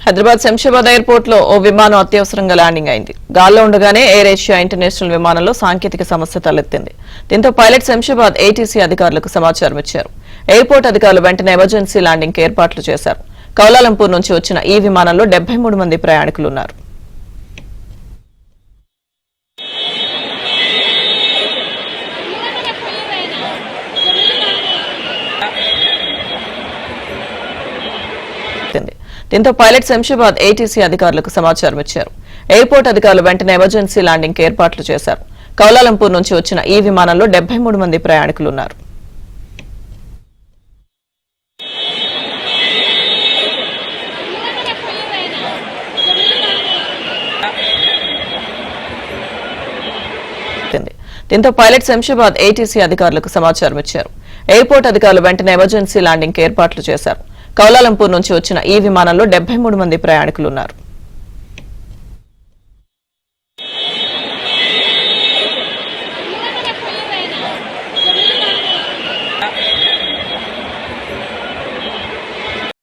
Hyderabad Shamshabad airport లో ఓ విమానం అత్యవసరంగా ల్యాండింగ్ అయింది. గాల్లో ఉండగానే ఎయిర్ ఏషియా ఇంటర్నేషనల్ విమానంలో సాంకేతిక సమస్య తలెత్తింది. దీంతో పైలట్ శంషాబాద్ ఏటీసీ అధికారులకు సమాచారం ఇచ్చారు. ఎయిర్పోర్ట్ అధికారులు వెంటనే ఎమర్జెన్సీ ల్యాండింగ్ కి ఏర్పాట్లు చేశారు. కౌలాలంపూర్ నుంచి వచ్చిన ఈ విమానంలో 73 మంది ప్రయాణికులు ఉన్నారు. దీంతో పైలట్ శంషాబాద్ ఏటీసీ అధికారులకు సమాచారం ఇచ్చారు. ఎయిర్పోర్ట్ అధికారులు వెంటనే ఎమర్జెన్సీ ల్యాండింగ్ కి ఏర్పాట్లు చేశారు. కౌలాలంపూర్ నుంచి వచ్చిన ఈ విమానంలో 73 మంది ప్రయాణికులు ఉన్నారు. దీంతో పైలట్ శంషాబాద్ ఏటీసీ అధికారులకు సమాచారం ఇచ్చారు. ఎయిర్పోర్ట్ అధికారులు వెంటనే ఎమర్జెన్సీ ల్యాండింగ్ కి ఏర్పాట్లు చేశారు. కౌలాలంపూర్ నుంచి వచ్చిన ఈ విమానంలో 73 మంది ప్రయాణికులు ఉన్నారు.